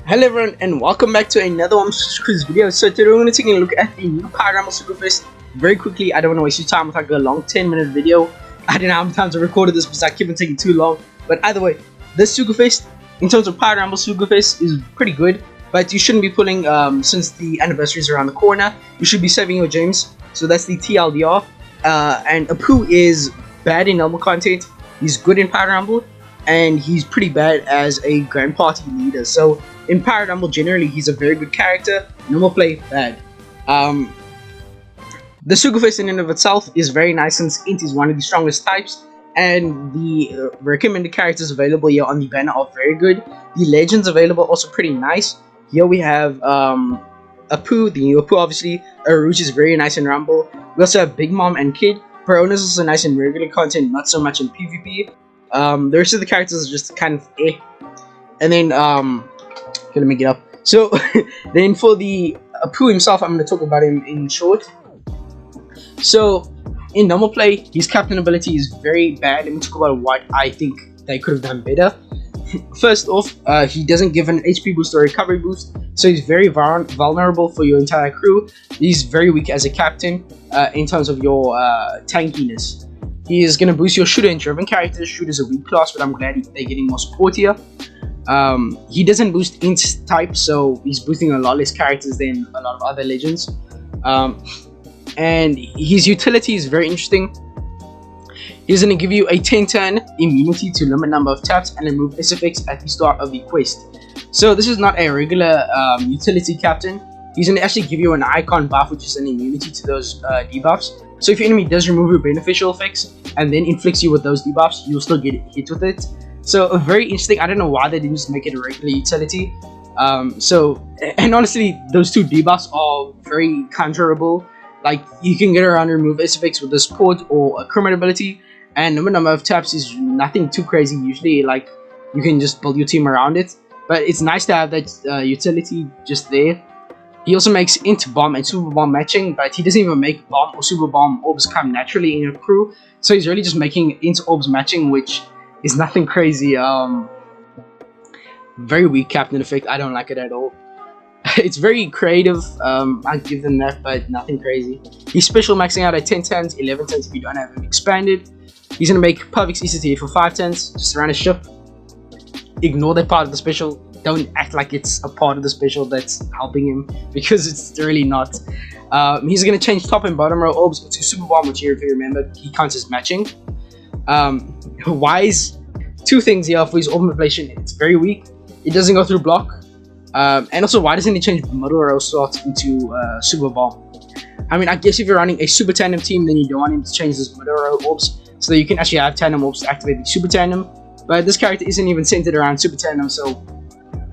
Hello everyone and welcome back to another Quiz video. So today we're going to take a look at the new Pirate Rumble Sugo-Fest very quickly. I don't want to waste your time with like a long 10-minute video. I don't know how many times I recorded this because I keep on taking too long. But either way, this Sugo-Fest, in terms of Pirate Rumble Sugo-Fest, is pretty good. But you shouldn't be pulling, since the anniversary is around the corner, you should be saving your gems. So that's the TLDR. And Apoo is bad in normal content. He's good in Pirate Rumble. And he's pretty bad as a Grand Party leader. So in Pirate Rumble, generally, he's a very good character. Normal play, bad. The Sugo-Fest in and of itself is very nice since Int is one of the strongest types. And the recommended characters available here on the banner are very good. The legends available also pretty nice. Here we have Apoo, the new Apoo obviously. Rouge is very nice in Rumble. We also have Big Mom and Kid. Perona's is also nice in regular content, not so much in PvP. The rest of the characters are just kind of eh. And then, okay, let me get up. So, then for the Apoo himself, I'm going to talk about him in short. So, in normal play, his captain ability is very bad. Let me talk about what I think they could have done better. First off, he doesn't give an HP boost or recovery boost, so he's very vulnerable for your entire crew. He's very weak as a captain in terms of your tankiness. He is going to boost your shooter and driven characters. Shooter's a weak class, but I'm glad they're getting more support here. He doesn't boost int type, so he's boosting a lot less characters than a lot of other legends. And his utility is very interesting. He's going to give you a 10-turn immunity to limit number of taps and remove SFX at the start of the quest. So this is not a regular utility captain. He's going to actually give you an icon buff, which is an immunity to those debuffs. So if your enemy does remove your beneficial effects and then inflicts you with those debuffs, you'll still get hit with it. So very interesting. I don't know why they didn't just make it a regular utility. And honestly, those two debuffs are very counterable. Like, you can get around and remove SFX with a support or a crewmate ability, and the number of taps is nothing too crazy. Usually, like, you can just build your team around it. But it's nice to have that utility just there. He also makes int bomb and super bomb matching, but he doesn't even make bomb or super bomb orbs come naturally in your crew. So he's really just making int orbs matching, which is nothing crazy. Very weak captain effect. I don't like it at all. It's very creative. I'll give them that, but nothing crazy. He's special maxing out at 10 turns, 11 turns if you don't have him expanded. He's gonna make perfect ECT for 5 turns, just around a ship. Ignore that part of the special. Don't act like it's a part of the special that's helping him, because it's really not. He's going to change top and bottom row orbs to super bomb, which if you remember, he counts as matching. Wise, two things here for his orb manipulation. It's very weak. It doesn't go through block. And also, why doesn't he change middle row slots into super bomb? I mean, I guess if you're running a super tandem team, then you don't want him to change those middle row orbs, so that you can actually have tandem orbs to activate the super tandem. But this character isn't even centered around super tandem, so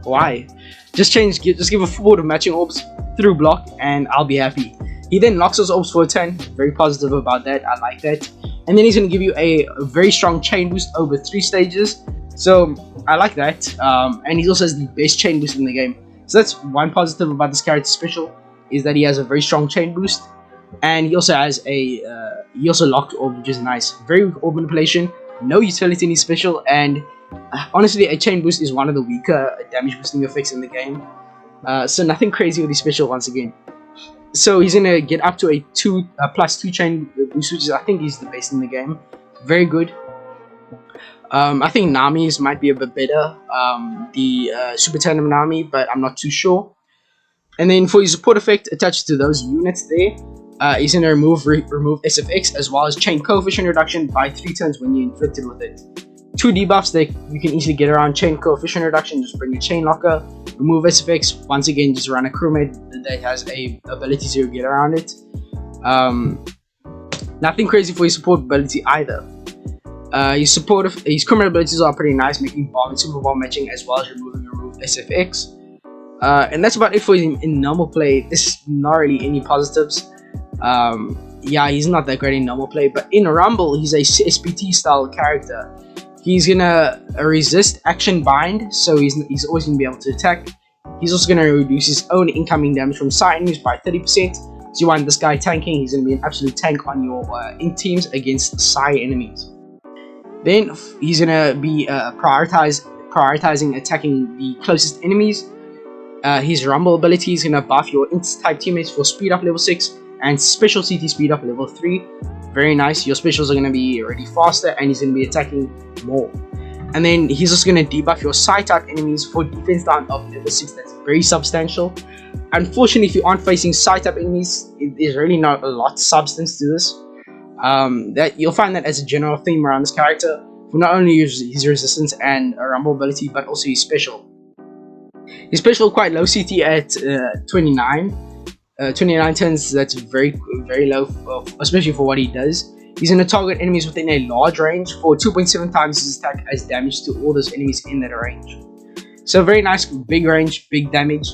why? Just give a full board of matching orbs through block and I'll be happy. He then locks those orbs for a 10. Very positive about that. I like that. And then he's going to give you a very strong chain boost over 3 stages. So I like that. And he also has the best chain boost in the game. So that's one positive about this character special, is that he has a very strong chain boost. And he also has he also locked orb, which is nice. Very weak orb manipulation. No utility in his special, and honestly, a chain boost is one of the weaker damage boosting effects in the game. So nothing crazy with his special once again. So he's gonna get up to a +2 chain boost, which is, I think, is the best in the game. Very good. I think Nami's might be a bit better. The Super Tandem Nami, but I'm not too sure. And then for his support effect attached to those units there, he's gonna remove SFX as well as chain coefficient reduction by 3 turns when you're inflicted with it. 2 debuffs that you can easily get around: chain coefficient reduction, just bring a chain locker. Remove SFX, once again, just run a crewmate that has a ability to get around it. Nothing crazy for his support ability either. His crewmate abilities are pretty nice, making bomb and super bomb matching as well as remove SFX. And that's about it for him in normal play. There's not really any positives. Yeah, he's not that great in normal play, but in Rumble, he's a SPT style character. He's gonna resist action bind, so he's always gonna be able to attack. He's also gonna reduce his own incoming damage from side enemies by 30%. So you want this guy tanking, he's gonna be an absolute tank on your in teams against side enemies. Then he's gonna be prioritizing attacking the closest enemies. His Rumble ability is going to buff your Insta-type teammates for speed up level 6 and special CT speed up level 3. Very nice. Your specials are going to be already faster and he's going to be attacking more. And then he's also going to debuff your Psy-type enemies for defense down of level 6. That's very substantial. Unfortunately, if you aren't facing Psy-type enemies, there's really not a lot of substance to this. That you'll find that as a general theme around this character, for not only his resistance and Rumble ability, but also his special. His special quite low CT at 29. 29 turns, that's very low, especially for what he does. He's going to target enemies within a large range for 2.7 times his attack as damage to all those enemies in that range. So very nice, big range, big damage.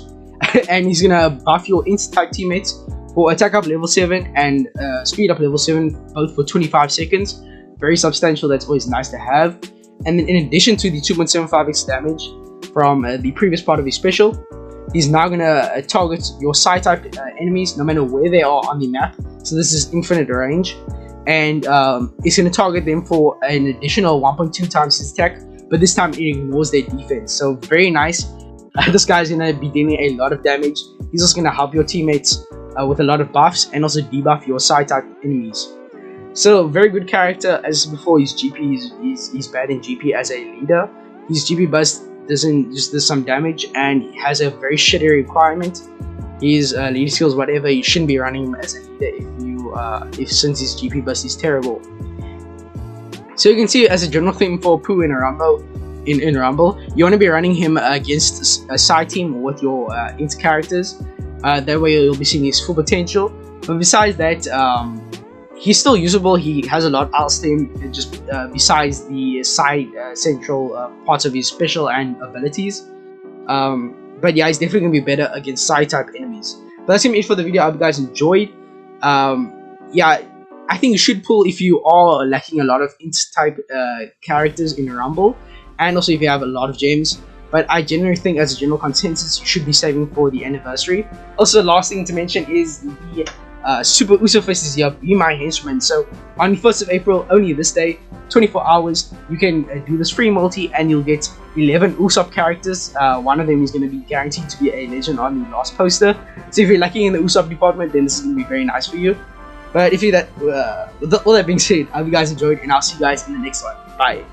And he's going to buff your Insta-type teammates for attack up level 7 and speed up level 7, both for 25 seconds. Very substantial, that's always nice to have. And then in addition to the 2.75x damage from the previous part of his special, he's now going to target your Psy-type enemies no matter where they are on the map. So this is infinite range. And it's going to target them for an additional 1.2 times his attack, but this time it ignores their defense. So very nice. This guy's going to be dealing a lot of damage. He's also going to help your teammates with a lot of buffs and also debuff your Psy-type enemies. So very good character. As before, his GP he's bad in GP as a leader. His GP burst does some damage and he has a very shitty requirement. His leader skills, whatever, you shouldn't be running him as a leader since his GP burst is terrible. So you can see as a general theme for Apoo in Rumble, you want to be running him against a side team with your int characters. That way you'll be seeing his full potential. But besides that, he's still usable. He has a lot else to him, just besides the side central parts of his special and abilities. But yeah, he's definitely going to be better against Psy-type enemies. But that's going to be it for the video. I hope you guys enjoyed. Yeah, I think you should pull if you are lacking a lot of Insta-type characters in Rumble. And also if you have a lot of gems. But I generally think as a general consensus, you should be saving for the anniversary. Also, last thing to mention is the Super Sugo-Fest is here. Be my henchman. So on the 1st of April, only this day, 24 hours, you can do this free multi and you'll get 11 Usopp characters. One of them is going to be guaranteed to be a legend on the last poster. So if you're lacking in the Usopp department, then this is going to be very nice for you. But if you with all that being said, I hope you guys enjoyed and I'll see you guys in the next one. Bye.